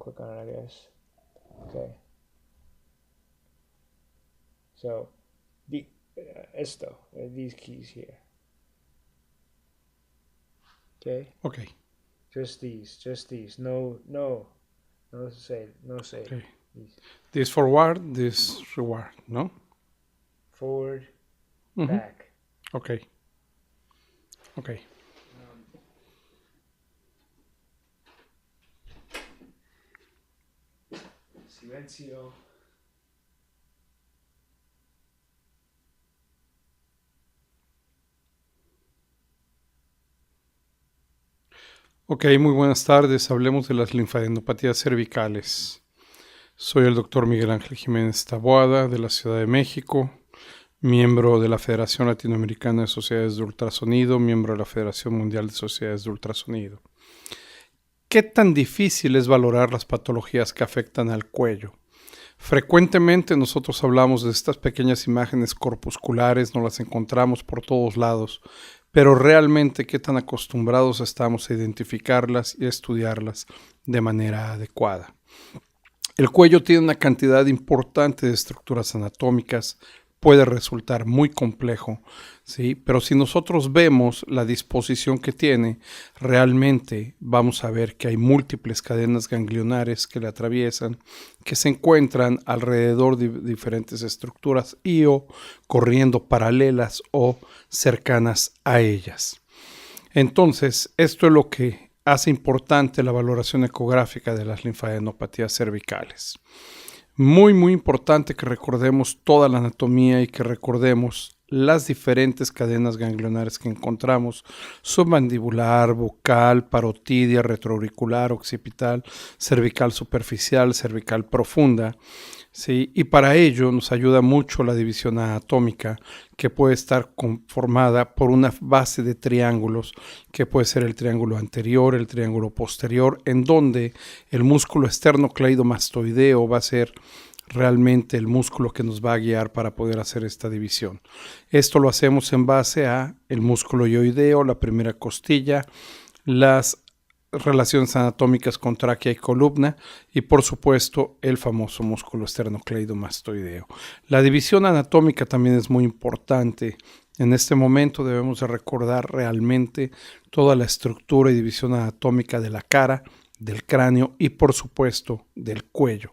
click on it, I guess. Okay. So, these keys here. Okay. Ok. Just these. No save. Okay. These. This forward, this reward, ¿no? Forward, Ujú. back. Ok. Ok. Silencio. Ok, muy buenas tardes. Hablemos de las linfadenopatías cervicales. Soy el doctor Miguel Ángel Jiménez Taboada de la Ciudad de México, miembro de la Federación Latinoamericana de Sociedades de Ultrasonido, miembro de la Federación Mundial de Sociedades de Ultrasonido. ¿Qué tan difícil es valorar las patologías que afectan al cuello? Frecuentemente nosotros hablamos de estas pequeñas imágenes corpusculares, nos las encontramos por todos lados, pero realmente qué tan acostumbrados estamos a identificarlas y a estudiarlas de manera adecuada. El cuello tiene una cantidad importante de estructuras anatómicas, puede resultar muy complejo, ¿sí? Pero si nosotros vemos la disposición que tiene, realmente vamos a ver que hay múltiples cadenas ganglionares que le atraviesan, que se encuentran alrededor de diferentes estructuras y o corriendo paralelas o cercanas a ellas. Entonces, esto es lo que hace importante la valoración ecográfica de las linfadenopatías cervicales. Muy importante que recordemos toda la anatomía y que recordemos las diferentes cadenas ganglionares que encontramos: submandibular, bucal, parotidia, retroauricular, occipital, cervical superficial, cervical profunda. ¿Sí? Y para ello nos ayuda mucho la división anatómica, que puede estar conformada por una base de triángulos, que puede ser el triángulo anterior, el triángulo posterior, en donde el músculo esternocleidomastoideo va a ser realmente el músculo que nos va a guiar para poder hacer esta división. Esto lo hacemos en base a el músculo ioideo, la primera costilla, las relaciones anatómicas con tráquea y columna y por supuesto el famoso músculo esternocleidomastoideo. La división anatómica también es muy importante. En este momento debemos de recordar realmente toda la estructura y división anatómica de la cara, del cráneo y por supuesto del cuello.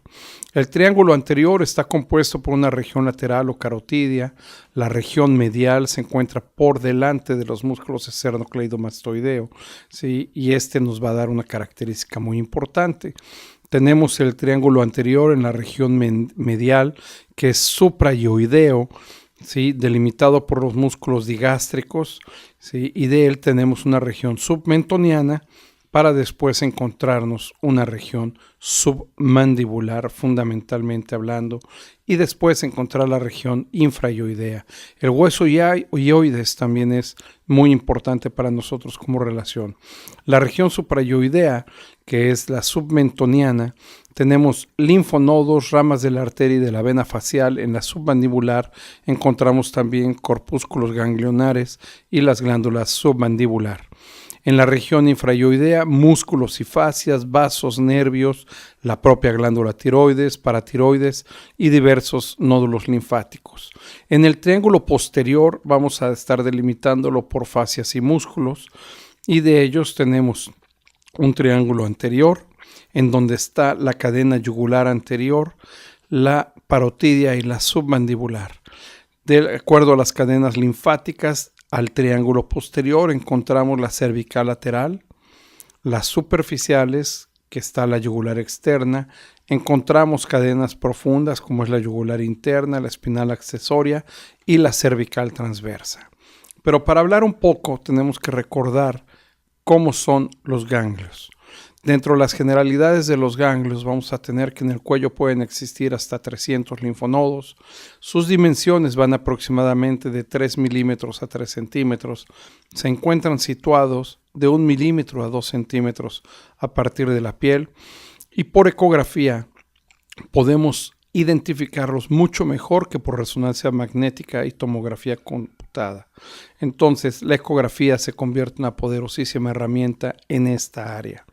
El triángulo anterior está compuesto por una región lateral o carotidia. La región medial se encuentra por delante de los músculos esternocleidomastoideo, ¿sí? Y este nos va a dar una característica muy importante. Tenemos el triángulo anterior en la región medial, que es suprayoideo, ¿sí? Delimitado por los músculos digástricos, ¿sí? Y de él tenemos una región submentoniana, para después encontrarnos una región submandibular, fundamentalmente hablando, y después encontrar la región infrayoidea. El hueso ioides también es muy importante para nosotros como relación. La región suprayoidea, que es la submentoniana, tenemos linfonodos, ramas de la arteria y de la vena facial. En la submandibular encontramos también corpúsculos ganglionares y las glándulas submandibular. En la región infrayoidea, músculos y fascias, vasos, nervios, la propia glándula tiroides, paratiroides y diversos nódulos linfáticos. En el triángulo posterior vamos a estar delimitándolo por fascias y músculos, y de ellos tenemos un triángulo anterior en donde está la cadena yugular anterior, la parotidia y la submandibular. De acuerdo a las cadenas linfáticas, al triángulo posterior encontramos la cervical lateral, las superficiales, que está la yugular externa, encontramos cadenas profundas como es la yugular interna, la espinal accesoria y la cervical transversa. Pero para hablar un poco tenemos que recordar cómo son los ganglios. Dentro de las generalidades de los ganglios vamos a tener que en el cuello pueden existir hasta 300 linfonodos. Sus dimensiones van aproximadamente de 3 milímetros a 3 centímetros. Se encuentran situados de 1 milímetro a 2 centímetros a partir de la piel, y por ecografía podemos identificarlos mucho mejor que por resonancia magnética y tomografía computada. Entonces la ecografía se convierte en una poderosísima herramienta en esta área.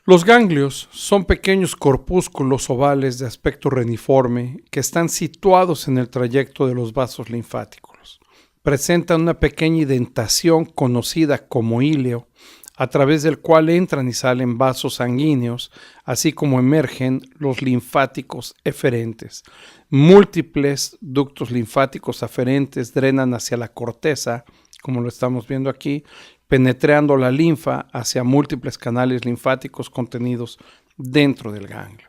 Los ganglios son pequeños corpúsculos ovales de aspecto reniforme que están situados en el trayecto de los vasos linfáticos. Presentan una pequeña indentación conocida como íleo, a través del cual entran y salen vasos sanguíneos, así como emergen los linfáticos eferentes. Múltiples ductos linfáticos aferentes drenan hacia la corteza, como lo estamos viendo aquí, penetrando la linfa hacia múltiples canales linfáticos contenidos dentro del ganglio.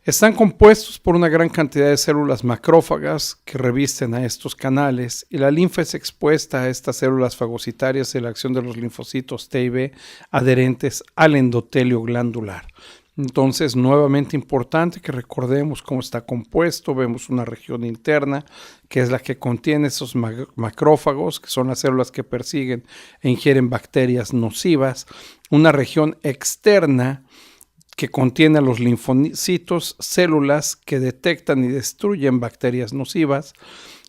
Están compuestos por una gran cantidad de células macrófagas que revisten a estos canales, y la linfa es expuesta a estas células fagocitarias en la acción de los linfocitos T y B adherentes al endotelio glandular. Entonces, nuevamente importante que recordemos cómo está compuesto. Vemos una región interna, que es la que contiene esos macrófagos, que son las células que persiguen e ingieren bacterias nocivas. Una región externa, que contiene a los linfocitos, células que detectan y destruyen bacterias nocivas.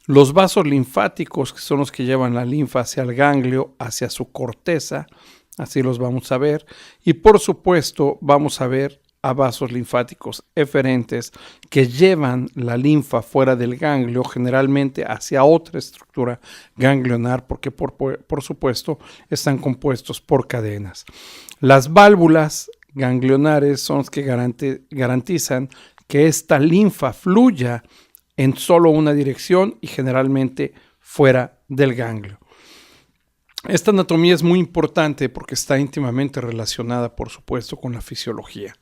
Los vasos linfáticos, que son los que llevan la linfa hacia el ganglio, hacia su corteza, así los vamos a ver. Y por supuesto vamos a ver a vasos linfáticos eferentes que llevan la linfa fuera del ganglio, generalmente hacia otra estructura ganglionar, porque por supuesto están compuestos por cadenas. Las válvulas ganglionares son las que garantizan que esta linfa fluya en solo una dirección y generalmente fuera del ganglio. Esta anatomía es muy importante porque está íntimamente relacionada, por supuesto, con la fisiología.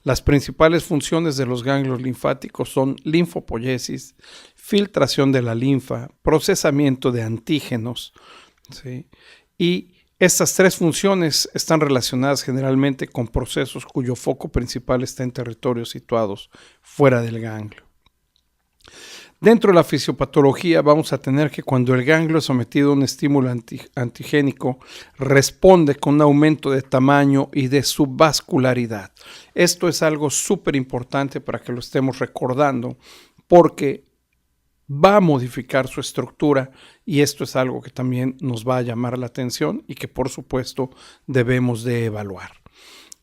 Las principales funciones de los ganglios linfáticos son linfopoiesis, filtración de la linfa, procesamiento de antígenos, ¿sí? Y estas tres funciones están relacionadas generalmente con procesos cuyo foco principal está en territorios situados fuera del ganglio. Dentro de la fisiopatología vamos a tener que cuando el ganglio es sometido a un estímulo antigénico, responde con un aumento de tamaño y de su vascularidad. Esto es algo súper importante para que lo estemos recordando, porque va a modificar su estructura, y esto es algo que también nos va a llamar la atención y que por supuesto debemos de evaluar,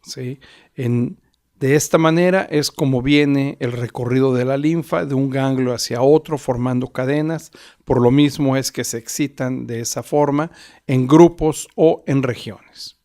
¿sí? De esta manera es como viene el recorrido de la linfa de un ganglio hacia otro formando cadenas. Por lo mismo es que se excitan de esa forma en grupos o en regiones.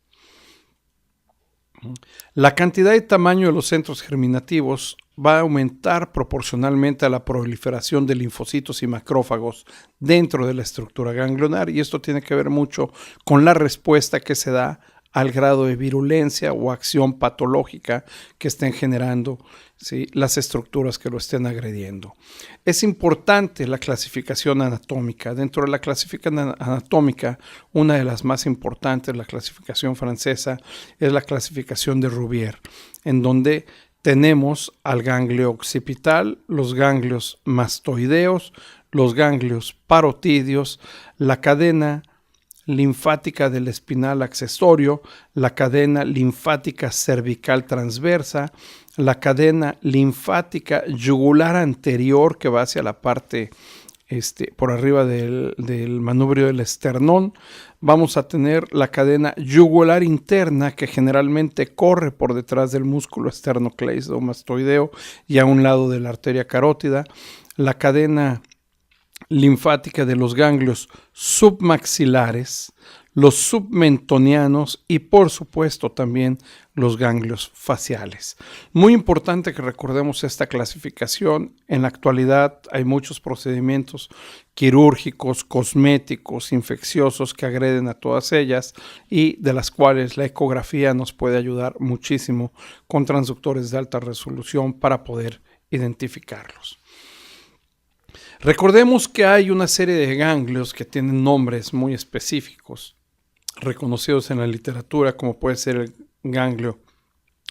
La cantidad y tamaño de los centros germinativos va a aumentar proporcionalmente a la proliferación de linfocitos y macrófagos dentro de la estructura ganglionar, y esto tiene que ver mucho con la respuesta que se da al grado de virulencia o acción patológica que estén generando, ¿sí?, las estructuras que lo estén agrediendo. Es importante la clasificación anatómica. Dentro de la clasificación anatómica, una de las más importantes, la clasificación francesa, es la clasificación de Rouvier, en donde tenemos al ganglio occipital, los ganglios mastoideos, los ganglios parotidios, la cadena linfática del espinal accesorio, la cadena linfática cervical transversa, la cadena linfática yugular anterior que va hacia la parte por arriba del manubrio del esternón. Vamos a tener la cadena yugular interna, que generalmente corre por detrás del músculo esternocleidomastoideo y a un lado de la arteria carótida. La cadena linfática de los ganglios submaxilares, los submentonianos y por supuesto también los ganglios faciales. Muy importante que recordemos esta clasificación. En la actualidad hay muchos procedimientos quirúrgicos, cosméticos, infecciosos que agreden a todas ellas, y de las cuales la ecografía nos puede ayudar muchísimo con transductores de alta resolución para poder identificarlos. Recordemos que hay una serie de ganglios que tienen nombres muy específicos, reconocidos en la literatura, como puede ser el ganglio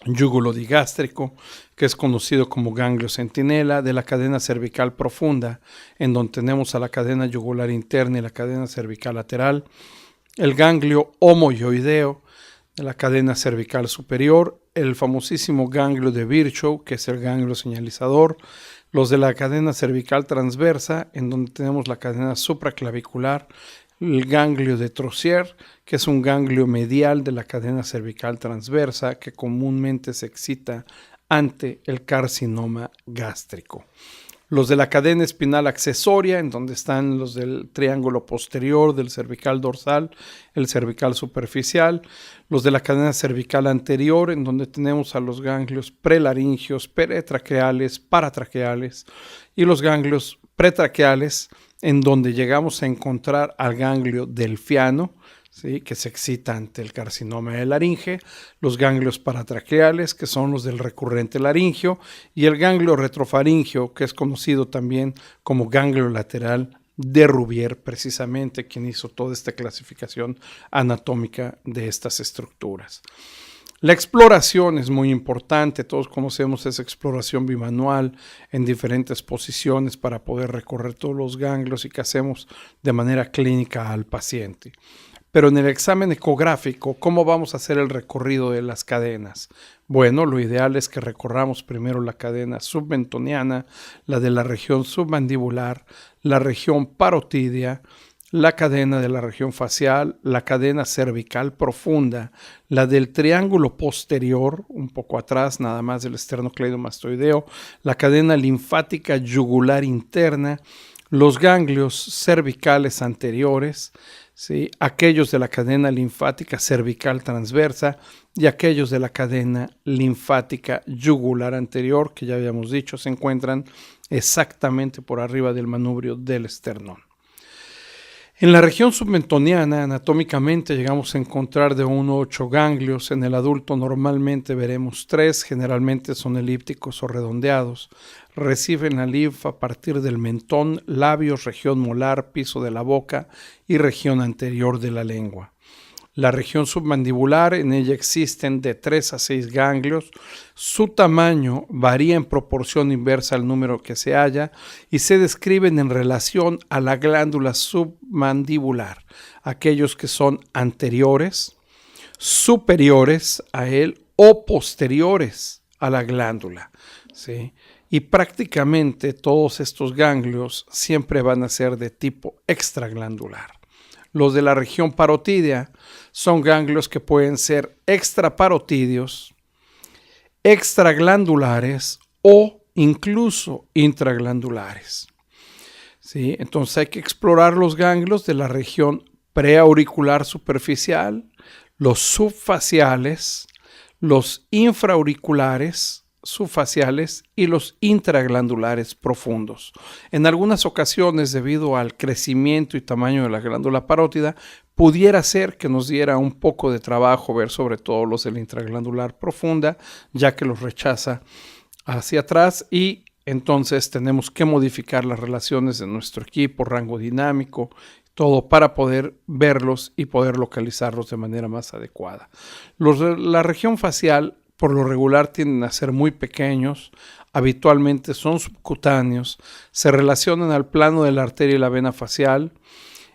yugulodigástrico, que es conocido como ganglio centinela, de la cadena cervical profunda, en donde tenemos a la cadena yugular interna y la cadena cervical lateral, el ganglio homoyoideo, de la cadena cervical superior, el famosísimo ganglio de Virchow, que es el ganglio señalizador, los de la cadena cervical transversa, en donde tenemos la cadena supraclavicular, el ganglio de Trozier, que es un ganglio medial de la cadena cervical transversa que comúnmente se excita ante el carcinoma gástrico. Los de la cadena espinal accesoria, en donde están los del triángulo posterior del cervical dorsal, el cervical superficial. Los de la cadena cervical anterior, en donde tenemos a los ganglios prelaringios, peritraqueales, paratraqueales. Y los ganglios pretraqueales, en donde llegamos a encontrar al ganglio delfiano, ¿sí?, que se excita ante el carcinoma de laringe, los ganglios paratraqueales, que son los del recurrente laringio, y el ganglio retrofaringio, que es conocido también como ganglio lateral de Rubier, precisamente quien hizo toda esta clasificación anatómica de estas estructuras. La exploración es muy importante, todos conocemos esa exploración bimanual en diferentes posiciones para poder recorrer todos los ganglios y que hacemos de manera clínica al paciente. Pero en el examen ecográfico, ¿cómo vamos a hacer el recorrido de las cadenas? Bueno, lo ideal es que recorramos primero la cadena submentoniana, la de la región submandibular, la región parotidia, la cadena de la región facial, la cadena cervical profunda, la del triángulo posterior, un poco atrás nada más del esternocleidomastoideo, la cadena linfática yugular interna, los ganglios cervicales anteriores, ¿sí?, aquellos de la cadena linfática cervical transversa y aquellos de la cadena linfática yugular anterior, que ya habíamos dicho, se encuentran exactamente por arriba del manubrio del esternón. En la región submentoniana, anatómicamente, llegamos a encontrar de 1 a 8 ganglios. En el adulto normalmente veremos 3, generalmente son elípticos o redondeados. Reciben la linfa a partir del mentón, labios, región molar, piso de la boca y región anterior de la lengua. La región submandibular, en ella existen de 3 a 6 ganglios. Su tamaño varía en proporción inversa al número que se halla y se describen en relación a la glándula submandibular, aquellos que son anteriores, superiores a él o posteriores a la glándula, ¿sí? Y prácticamente todos estos ganglios siempre van a ser de tipo extraglandular. Los de la región parotidia son ganglios que pueden ser extraparotidios, extraglandulares o incluso intraglandulares. ¿Sí? Entonces hay que explorar los ganglios de la región preauricular superficial, los subfaciales, los infraauriculares subfaciales y los intraglandulares profundos. En algunas ocasiones, debido al crecimiento y tamaño de la glándula parótida, pudiera ser que nos diera un poco de trabajo ver sobre todo los del intraglandular profunda, ya que los rechaza hacia atrás y entonces tenemos que modificar las relaciones de nuestro equipo, rango dinámico, todo para poder verlos y poder localizarlos de manera más adecuada. Los de la región facial por lo regular tienden a ser muy pequeños, habitualmente son subcutáneos, se relacionan al plano de la arteria y la vena facial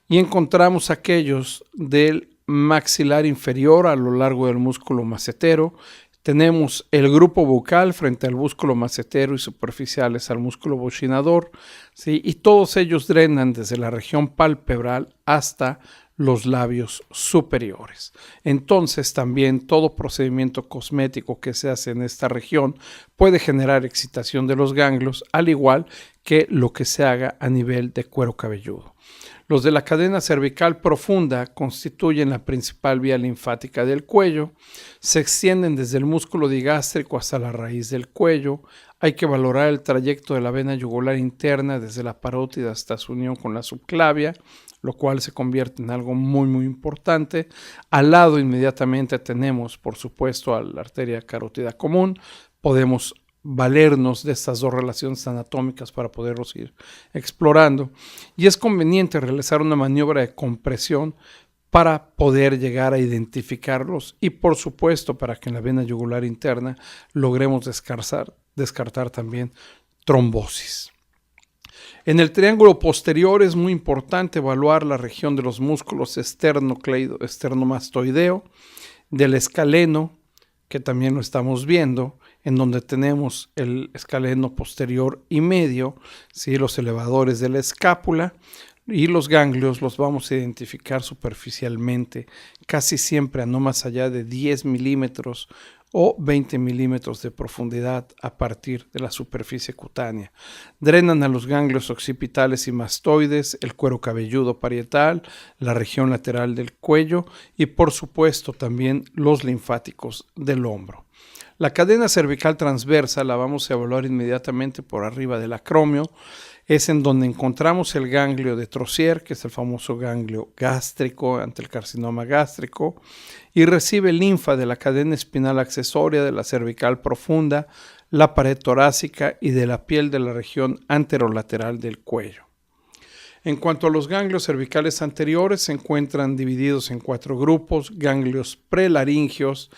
y encontramos aquellos del maxilar inferior a lo largo del músculo macetero. Tenemos el grupo bucal frente al músculo macetero y superficiales al músculo bochinador, ¿sí? Y todos ellos drenan desde la región palpebral hasta los labios superiores. Entonces también todo procedimiento cosmético que se hace en esta región puede generar excitación de los ganglios, al igual que lo que se haga a nivel de cuero cabelludo. Los de la cadena cervical profunda constituyen la principal vía linfática del cuello, se extienden desde el músculo digástrico hasta la raíz del cuello. Hay que valorar el trayecto de la vena yugular interna desde la parótida hasta su unión con la subclavia, lo cual se convierte en algo muy importante. Al lado inmediatamente tenemos, por supuesto, a la arteria carótida común. Podemos valernos de estas dos relaciones anatómicas para poderlos ir explorando. Y es conveniente realizar una maniobra de compresión para poder llegar a identificarlos y, por supuesto, para que en la vena yugular interna logremos descartar también trombosis. En el triángulo posterior es muy importante evaluar la región de los músculos esternomastoideo, del escaleno, que también lo estamos viendo, en donde tenemos el escaleno posterior y medio, ¿sí? Los elevadores de la escápula, Y los ganglios los vamos a identificar superficialmente, casi siempre a no más allá de 10 milímetros o 20 milímetros de profundidad a partir de la superficie cutánea. Drenan a los ganglios occipitales y mastoides, el cuero cabelludo parietal, la región lateral del cuello y por supuesto también los linfáticos del hombro. La cadena cervical transversa la vamos a evaluar inmediatamente por arriba del acromio. Es en donde encontramos el ganglio de Trozier, que es el famoso ganglio gástrico ante el carcinoma gástrico, y recibe linfa de la cadena espinal accesoria, de la cervical profunda, la pared torácica y de la piel de la región anterolateral del cuello. En cuanto a los ganglios cervicales anteriores, se encuentran divididos en 4 grupos: ganglios prelaringios,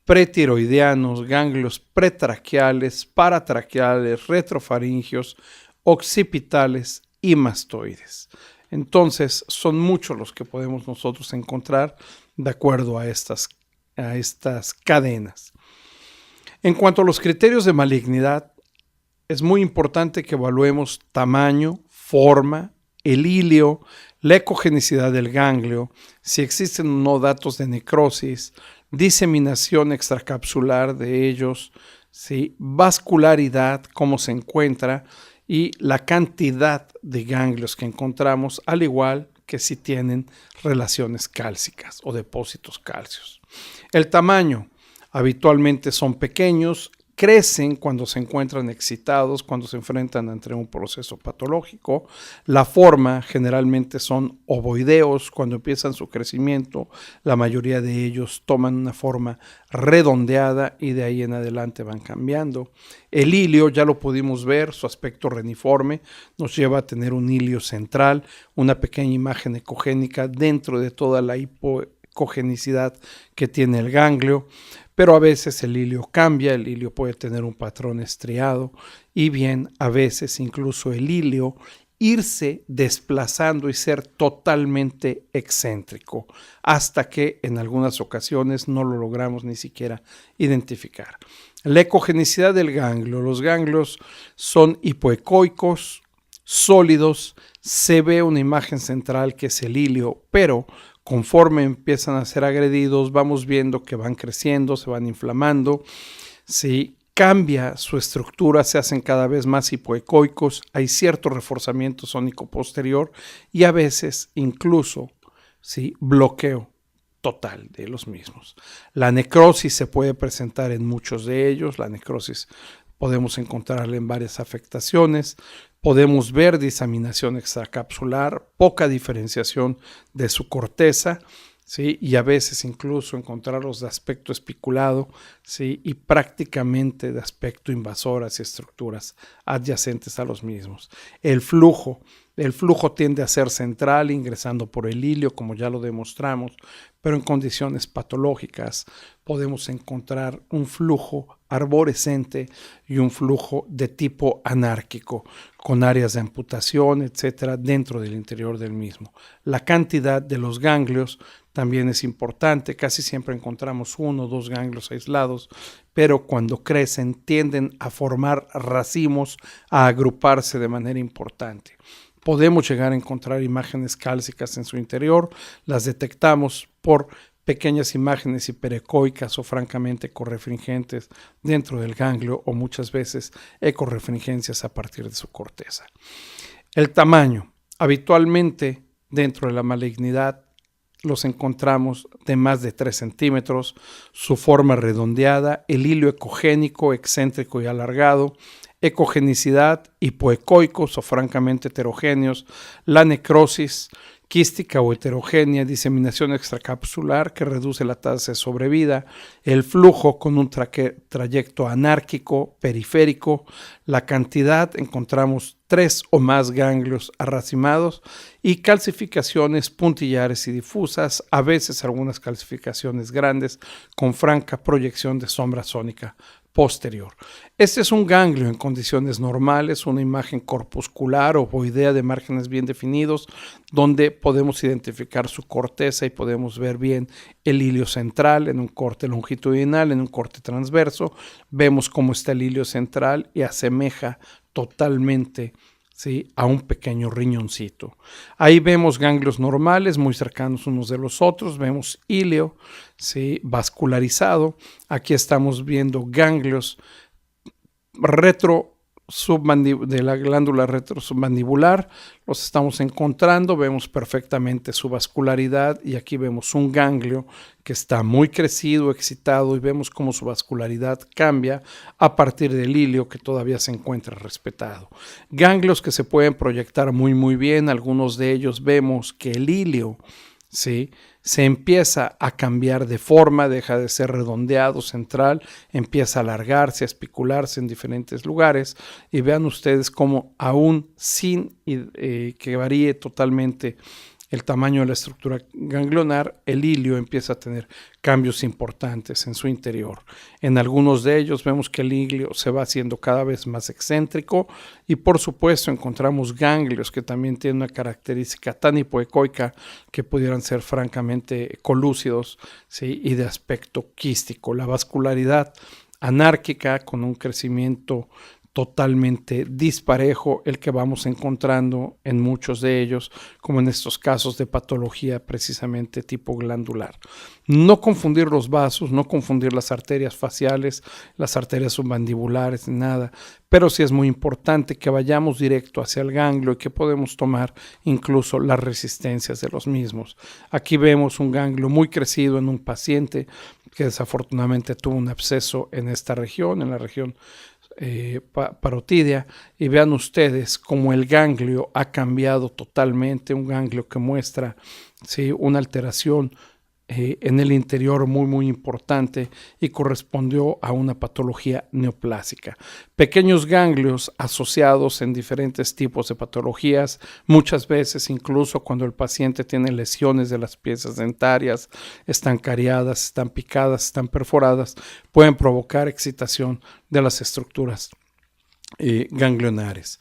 pretiroideanos, ganglios pretraqueales, paratraqueales, retrofaringios, occipitales y mastoides. Entonces, son muchos los que podemos nosotros encontrar de acuerdo a estas cadenas. En cuanto a los criterios de malignidad, es muy importante que evaluemos tamaño, forma, el hilio, la ecogenicidad del ganglio, si existen o no datos de necrosis, diseminación extracapsular de ellos, ¿sí? Vascularidad, cómo se encuentra, y la cantidad de ganglios que encontramos, al igual que si tienen relaciones cálcicas o depósitos cálcicos. El tamaño, habitualmente son pequeños, crecen cuando se encuentran excitados, cuando se enfrentan ante un proceso patológico. La forma, generalmente son ovoideos. Cuando empiezan su crecimiento, la mayoría de ellos toman una forma redondeada y de ahí en adelante van cambiando. El hilio, ya lo pudimos ver, su aspecto reniforme nos lleva a tener un hilio central, una pequeña imagen ecogénica dentro de toda la hipocogenicidad que tiene el ganglio. Pero a veces el hilio cambia, el hilio puede tener un patrón estriado y bien, a veces incluso el hilio irse desplazando y ser totalmente excéntrico, hasta que en algunas ocasiones no lo logramos ni siquiera identificar. La ecogenicidad del ganglio. Los ganglios son hipoecoicos, sólidos, se ve una imagen central que es el hilio, pero conforme empiezan a ser agredidos, vamos viendo que van creciendo, se van inflamando. Si cambia su estructura, se hacen cada vez más hipoecoicos, hay cierto reforzamiento sónico posterior y a veces incluso bloqueo total de los mismos. La necrosis se puede presentar en muchos de ellos. La necrosis podemos encontrarla en varias afectaciones. Podemos ver diseminación extracapsular, poca diferenciación de su corteza, ¿sí? Y a veces incluso encontrarlos de aspecto espiculado, ¿sí? Y prácticamente de aspecto invasor hacia estructuras adyacentes a los mismos. El flujo tiende a ser central, ingresando por el hilio, como ya lo demostramos, pero en condiciones patológicas podemos encontrar un flujo arborescente y un flujo de tipo anárquico, con áreas de amputación, etcétera, dentro del interior del mismo. La cantidad de los ganglios también es importante. Casi siempre encontramos 1 o 2 ganglios aislados, pero cuando crecen tienden a formar racimos, a agruparse de manera importante. Podemos llegar a encontrar imágenes cálcicas en su interior, las detectamos por pequeñas imágenes hiperecoicas o francamente ecorrefringentes dentro del ganglio o muchas veces ecorrefringencias a partir de su corteza. El tamaño, habitualmente dentro de la malignidad los encontramos de más de 3 centímetros, su forma redondeada, el hilio ecogénico, excéntrico y alargado, ecogenicidad, hipoecoicos o francamente heterogéneos, la necrosis quística o heterogénea, diseminación extracapsular que reduce la tasa de sobrevida, el flujo con un trayecto anárquico periférico, la cantidad, encontramos 3 o más ganglios arracimados y calcificaciones puntillares y difusas, a veces algunas calcificaciones grandes con franca proyección de sombra sónica posterior. Este es un ganglio en condiciones normales, una imagen corpuscular ovoidea de márgenes bien definidos, donde podemos identificar su corteza y podemos ver bien el hilio central en un corte longitudinal, en un corte transverso. Vemos cómo está el hilio central y asemeja totalmente ¿sí?, a un pequeño riñoncito. Ahí vemos ganglios normales muy cercanos unos de los otros, vemos híleo, ¿sí?, vascularizado. Aquí estamos viendo ganglios de la glándula retrosubmandibular, los estamos encontrando, vemos perfectamente su vascularidad y aquí vemos un ganglio que está muy crecido, excitado y vemos cómo su vascularidad cambia a partir del híleo que todavía se encuentra respetado. Ganglios que se pueden proyectar muy bien, algunos de ellos vemos que el híleo, ¿sí?, se empieza a cambiar de forma, deja de ser redondeado central, empieza a alargarse, a espicularse en diferentes lugares y vean ustedes cómo aún sin que varíe totalmente el tamaño de la estructura ganglionar, el híleo empieza a tener cambios importantes en su interior. En algunos de ellos vemos que el híleo se va haciendo cada vez más excéntrico y por supuesto encontramos ganglios que también tienen una característica tan hipoecoica que pudieran ser francamente colúcidos, ¿sí?, y de aspecto quístico. La vascularidad anárquica con un crecimiento totalmente disparejo, el que vamos encontrando en muchos de ellos, como en estos casos de patología precisamente tipo glandular. No confundir los vasos, no confundir las arterias faciales, las arterias submandibulares, nada, pero sí es muy importante que vayamos directo hacia el ganglio y que podemos tomar incluso las resistencias de los mismos. Aquí vemos un ganglio muy crecido en un paciente que desafortunadamente tuvo un absceso en esta región, en la región parotidia, y vean ustedes cómo el ganglio ha cambiado totalmente, un ganglio que muestra, ¿sí?, una alteración en el interior muy importante y correspondió a una patología neoplásica. Pequeños ganglios asociados en diferentes tipos de patologías, muchas veces incluso cuando el paciente tiene lesiones de las piezas dentarias, están cariadas, están picadas, están perforadas, pueden provocar excitación de las estructuras ganglionares.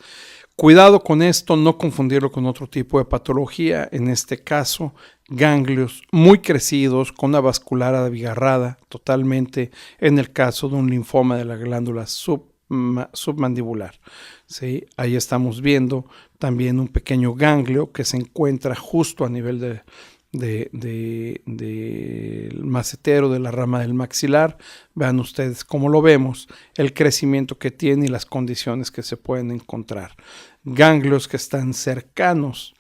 Cuidado con esto, no confundirlo con otro tipo de patología, en este caso ganglios muy crecidos con una vascular abigarrada totalmente en el caso de un linfoma de la glándula submandibular. ¿Sí? Ahí estamos viendo también un pequeño ganglio que se encuentra justo a nivel del macetero de la rama del maxilar. Vean ustedes cómo lo vemos, el crecimiento que tiene y las condiciones que se pueden encontrar. Ganglios que están cercanos,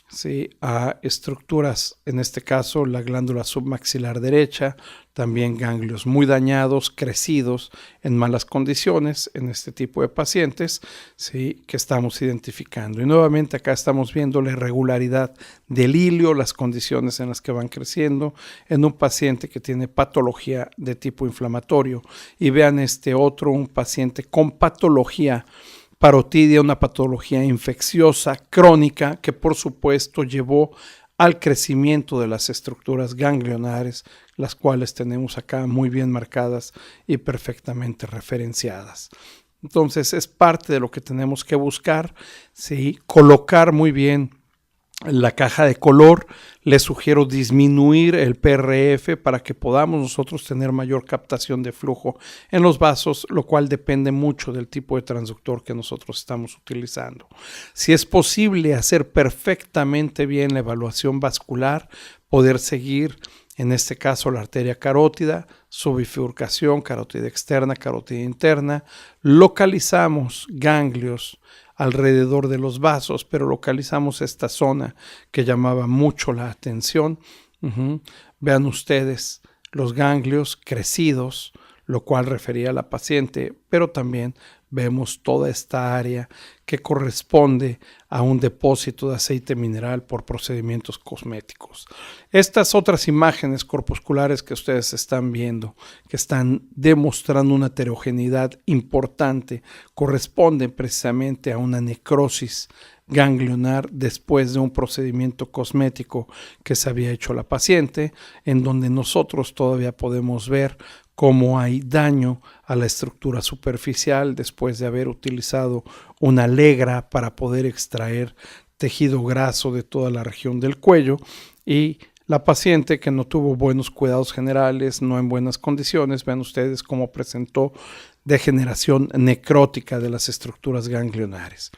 ¿sí?, a estructuras, en este caso la glándula submaxilar derecha, también ganglios muy dañados, crecidos en malas condiciones en este tipo de pacientes, ¿sí?, que estamos identificando. Y nuevamente acá estamos viendo la irregularidad del híleo, las condiciones en las que van creciendo en un paciente que tiene patología de tipo inflamatorio. Y vean este otro, un paciente con patología parotidia, una patología infecciosa crónica que por supuesto llevó al crecimiento de las estructuras ganglionares, las cuales tenemos acá muy bien marcadas y perfectamente referenciadas. Entonces es parte de lo que tenemos que buscar, ¿sí?, colocar muy bien la caja de color. Les sugiero disminuir el PRF para que podamos nosotros tener mayor captación de flujo en los vasos, lo cual depende mucho del tipo de transductor que nosotros estamos utilizando. Si es posible hacer perfectamente bien la evaluación vascular, poder seguir en este caso la arteria carótida, su bifurcación, carótida externa, carótida interna, localizamos ganglios alrededor de los vasos, pero localizamos esta zona que llamaba mucho la atención. Vean ustedes los ganglios crecidos, lo cual refería a la paciente, pero también vemos toda esta área que corresponde a un depósito de aceite mineral por procedimientos cosméticos. Estas otras imágenes corpusculares que ustedes están viendo, que están demostrando una heterogeneidad importante, corresponden precisamente a una necrosis ganglionar después de un procedimiento cosmético que se había hecho a la paciente, en donde nosotros todavía podemos ver cómo hay daño a la estructura superficial después de haber utilizado una legra para poder extraer tejido graso de toda la región del cuello, y La paciente que no tuvo buenos cuidados generales, no en buenas condiciones, vean ustedes cómo presentó degeneración necrótica de las estructuras ganglionares.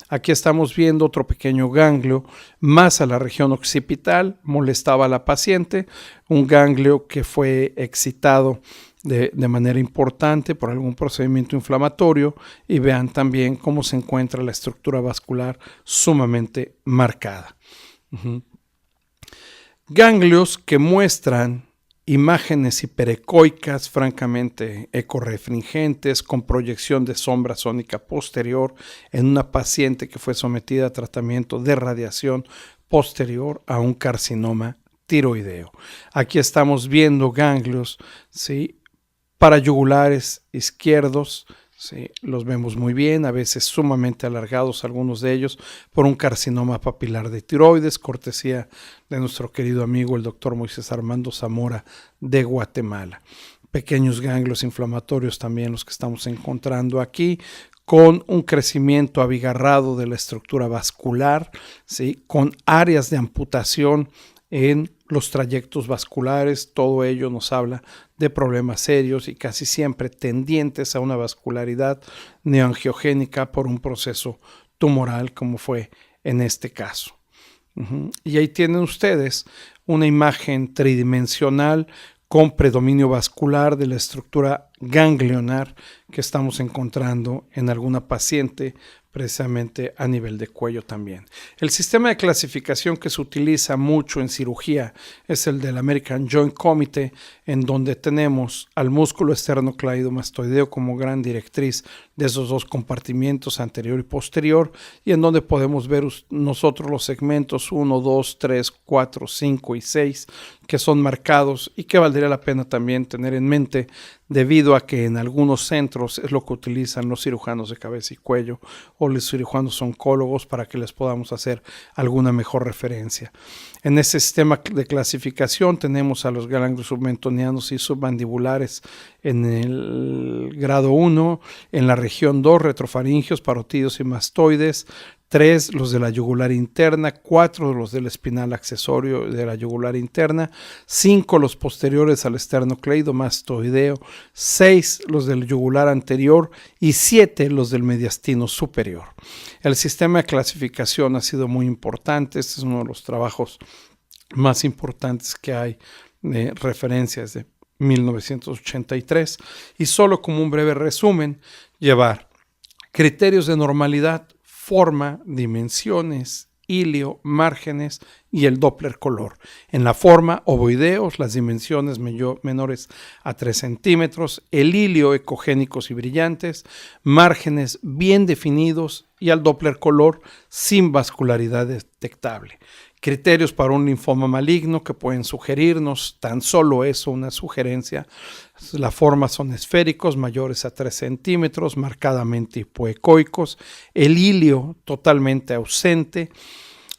Aquí estamos viendo otro pequeño ganglio más a la región occipital, molestaba a la paciente, un ganglio que fue excitado de manera importante por algún procedimiento inflamatorio, y vean también cómo se encuentra la estructura vascular sumamente marcada. Ganglios que muestran imágenes hiperecoicas francamente ecorrefringentes con proyección de sombra sónica posterior en una paciente que fue sometida a tratamiento de radiación posterior a un carcinoma tiroideo. Aquí estamos viendo ganglios, ¿sí?, parayugulares izquierdos. Sí, los vemos muy bien, a veces sumamente alargados algunos de ellos por un carcinoma papilar de tiroides, cortesía de nuestro querido amigo el doctor Moisés Armando Zamora de Guatemala. Pequeños ganglios inflamatorios también los que estamos encontrando aquí, con un crecimiento abigarrado de la estructura vascular, ¿sí?, con áreas de amputación en los trayectos vasculares. Todo ello nos habla de problemas serios y casi siempre tendientes a una vascularidad neoangiogénica por un proceso tumoral, como fue en este caso. Y ahí tienen ustedes una imagen tridimensional con predominio vascular de la estructura ganglionar que estamos encontrando en alguna paciente, precisamente a nivel de cuello también. El sistema de clasificación que se utiliza mucho en cirugía es el del American Joint Committee, en donde tenemos al músculo esternocleidomastoideo como gran directriz de esos dos compartimientos anterior y posterior, y en donde podemos ver nosotros los segmentos 1, 2, 3, 4, 5 y 6 que son marcados y que valdría la pena también tener en mente, debido a que en algunos centros es lo que utilizan los cirujanos de cabeza y cuello o los cirujanos oncólogos para que les podamos hacer alguna mejor referencia. En ese sistema de clasificación tenemos a los ganglios submentonianos y submandibulares en el grado 1, en la región 2, retrofaringios, parótidos y mastoides, 3 los de la yugular interna, 4 los del espinal accesorio de la yugular interna, 5 los posteriores al esternocleidomastoideo, 6 los del yugular anterior y 7 los del mediastino superior. El sistema de clasificación ha sido muy importante. Este es uno de los trabajos más importantes que hay de referencias de 1983, y solo como un breve resumen, llevar criterios de normalidad, forma, dimensiones, hilio, márgenes y el Doppler color. En la forma, ovoideos, las dimensiones menores a 3 centímetros, el hilio ecogénicos y brillantes, márgenes bien definidos y al Doppler color sin vascularidad detectable. Criterios para un linfoma maligno que pueden sugerirnos, tan solo eso, una sugerencia. La forma son esféricos, mayores a 3 centímetros, marcadamente hipoecoicos, el hilio totalmente ausente,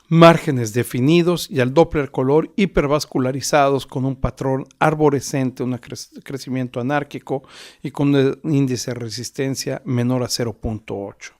márgenes definidos y al Doppler color hipervascularizados con un patrón arborescente, un crecimiento anárquico y con un índice de resistencia menor a 0.8.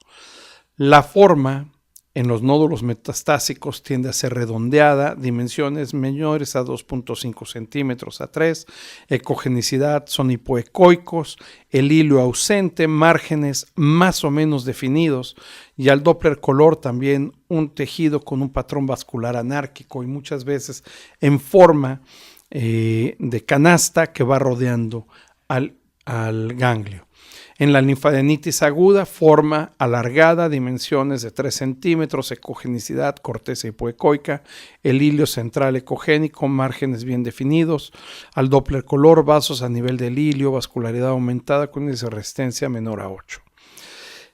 La forma en los nódulos metastásicos tiende a ser redondeada, dimensiones menores a 2.5 centímetros a 3, ecogenicidad son hipoecoicos, el hilio ausente, márgenes más o menos definidos y al Doppler color también un tejido con un patrón vascular anárquico y muchas veces en forma de canasta que va rodeando al ganglio. En la linfadenitis aguda, forma alargada, dimensiones de 3 centímetros, ecogenicidad, corteza hipoecoica, el hilio central ecogénico, márgenes bien definidos, al Doppler color, vasos a nivel del hilio, vascularidad aumentada con índice de resistencia menor a 8.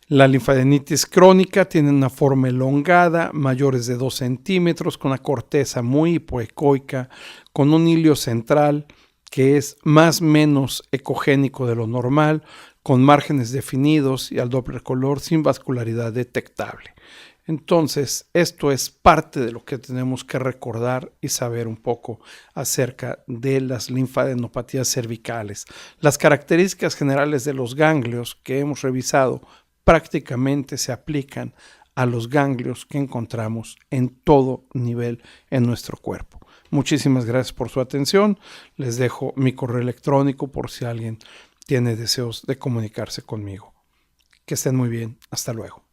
La linfadenitis crónica tiene una forma elongada, mayores de 2 centímetros, con una corteza muy hipoecoica, con un hilio central que es más o menos ecogénico de lo normal, con márgenes definidos y al Doppler color sin vascularidad detectable. Entonces, esto es parte de lo que tenemos que recordar y saber un poco acerca de las linfadenopatías cervicales. Las características generales de los ganglios que hemos revisado prácticamente se aplican a los ganglios que encontramos en todo nivel en nuestro cuerpo. Muchísimas gracias por su atención. Les dejo mi correo electrónico por si alguien tiene deseos de comunicarse conmigo. Que estén muy bien. Hasta luego.